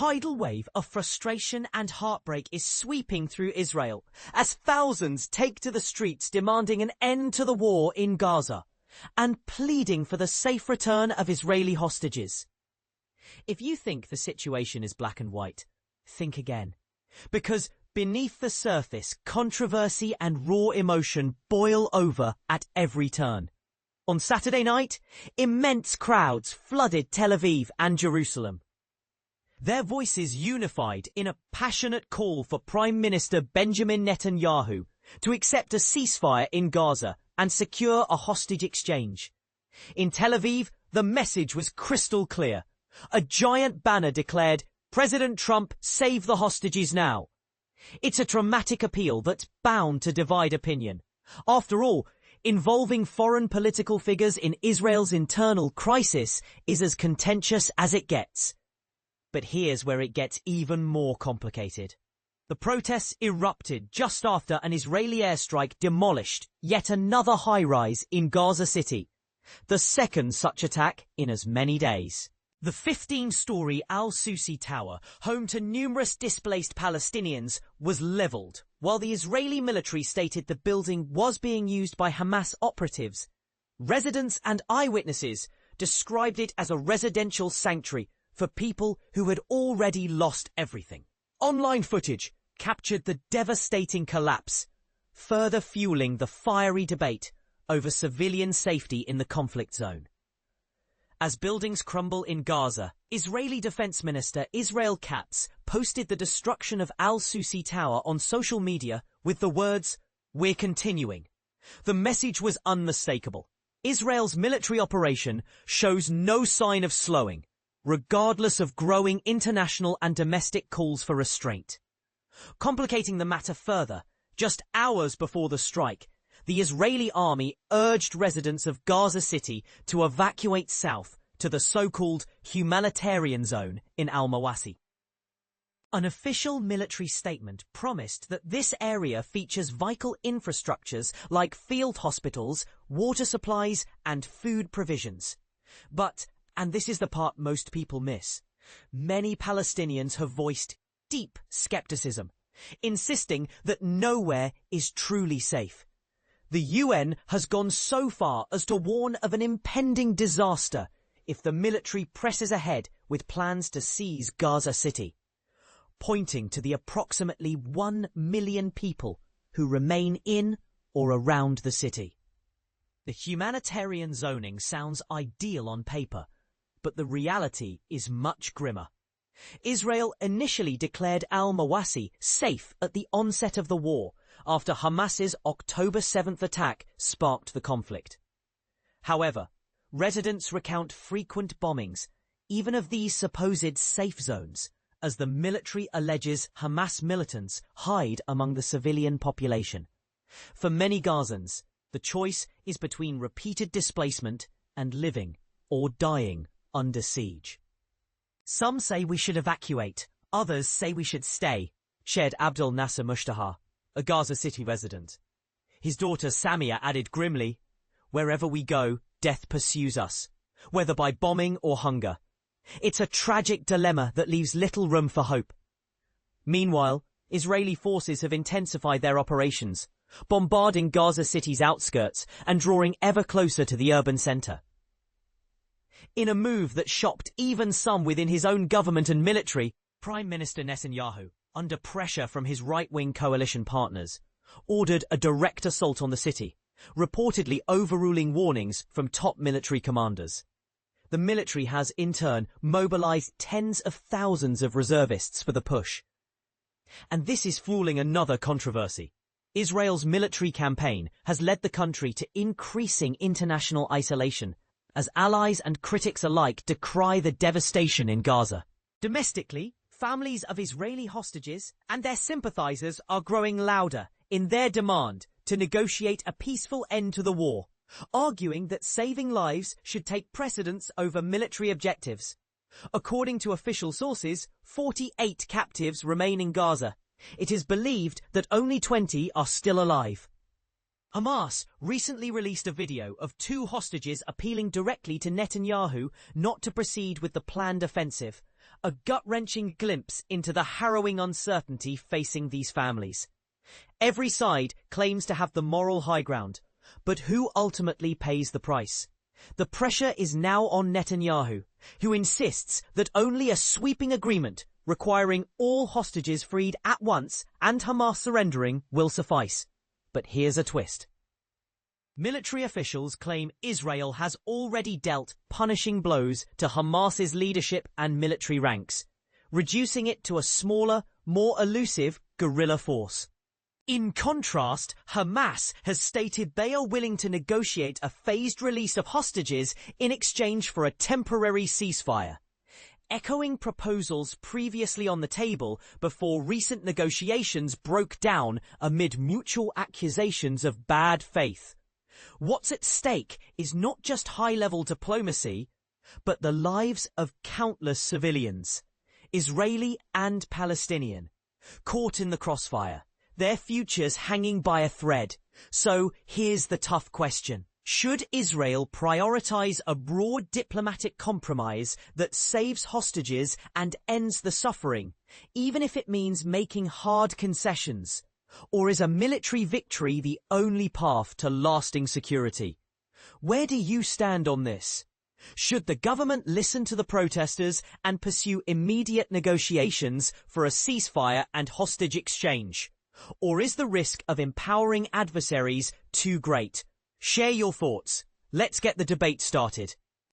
tidal wave of frustration and heartbreak is sweeping through Israel as thousands take to the streets demanding an end to the war in Gaza and pleading for the safe return of Israeli hostages. If you think the situation is black and white, think again. Because beneath the surface, controversy and raw emotion boil over at every turn. On Saturday night, immense crowds flooded Tel Aviv and Jerusalem. Their voices unified in a passionate call for Prime Minister Benjamin Netanyahu to accept a ceasefire in Gaza and secure a hostage exchange. In Tel Aviv, the message was crystal clear. A giant banner declared, "President Trump, save the hostages now." It's a dramatic appeal that's bound to divide opinion. After all, involving foreign political figures in Israel's internal crisis is as contentious as it gets. But here's where it gets even more complicated. The protests erupted just after an Israeli airstrike demolished yet another high-rise in Gaza City, the second such attack in as many days. The 15-story Al-Sussi tower, home to numerous displaced Palestinians, was leveled, while the Israeli military stated the building was being used by Hamas operatives. Residents and eyewitnesses described it as a residential sanctuary for people who had already lost everything. Online footage captured the devastating collapse, further fueling the fiery debate over civilian safety in the conflict zone. As buildings crumble in Gaza, Israeli Defense Minister Israel Katz posted the destruction of Al-Sussi Tower on social media with the words, "We're continuing." The message was unmistakable. Israel's military operation shows no sign of slowing, regardless of growing international and domestic calls for restraint. Complicating the matter further, just hours before the strike, the Israeli army urged residents of Gaza City to evacuate south to the so-called humanitarian zone in Al-Mawasi. An official military statement promised that this area features vital infrastructures like field hospitals, water supplies, and food provisions. But, and this is the part most people miss, many Palestinians have voiced deep skepticism, insisting that nowhere is truly safe. The UN has gone so far as to warn of an impending disaster if the military presses ahead with plans to seize Gaza City, pointing to the approximately 1 million people who remain in or around the city. The humanitarian zoning sounds ideal on paper, but the reality is much grimmer. Israel initially declared Al-Mawasi safe at the onset of the war, after Hamas's October 7th attack sparked the conflict. However, residents recount frequent bombings, even of these supposed safe zones, as the military alleges Hamas militants hide among the civilian population. For many Gazans, the choice is between repeated displacement and living or dying under siege. Some say we should evacuate, others say we should stay, shared Abdel Nasser Mushtaha, a Gaza City resident. His daughter Samia added grimly, "Wherever we go, death pursues us, whether by bombing or hunger. It's a tragic dilemma that leaves little room for hope." Meanwhile, Israeli forces have intensified their operations, bombarding Gaza City's outskirts and drawing ever closer to the urban centre. In a move that shocked even some within his own government and military, Prime Minister Netanyahu, under pressure from his right-wing coalition partners, ordered a direct assault on the city, reportedly overruling warnings from top military commanders. The military has, in turn, mobilized tens of thousands of reservists for the push. And this is fueling another controversy. Israel's military campaign has led the country to increasing international isolation, as allies and critics alike decry the devastation in Gaza. Domestically, families of Israeli hostages and their sympathizers are growing louder in their demand to negotiate a peaceful end to the war, arguing that saving lives should take precedence over military objectives. According to official sources, 48 captives remain in Gaza. It is believed that only 20 are still alive. Hamas recently released a video of 2 hostages appealing directly to Netanyahu not to proceed with the planned offensive, a gut-wrenching glimpse into the harrowing uncertainty facing these families. Every side claims to have the moral high ground, but who ultimately pays the price? The pressure is now on Netanyahu, who insists that only a sweeping agreement requiring all hostages freed at once and Hamas surrendering will suffice. But here's a twist. Military officials claim Israel has already dealt punishing blows to Hamas's leadership and military ranks, reducing it to a smaller, more elusive guerrilla force. In contrast, Hamas has stated they are willing to negotiate a phased release of hostages in exchange for a temporary ceasefire, echoing proposals previously on the table before recent negotiations broke down amid mutual accusations of bad faith. What's at stake is not just high-level diplomacy, but the lives of countless civilians, Israeli and Palestinian, caught in the crossfire, their futures hanging by a thread. So here's the tough question. Should Israel prioritize a broad diplomatic compromise that saves hostages and ends the suffering, even if it means making hard concessions? Or is a military victory the only path to lasting security? Where do you stand on this? Should the government listen to the protesters and pursue immediate negotiations for a ceasefire and hostage exchange? Or is the risk of empowering adversaries too great? Share your thoughts. Let's get the debate started.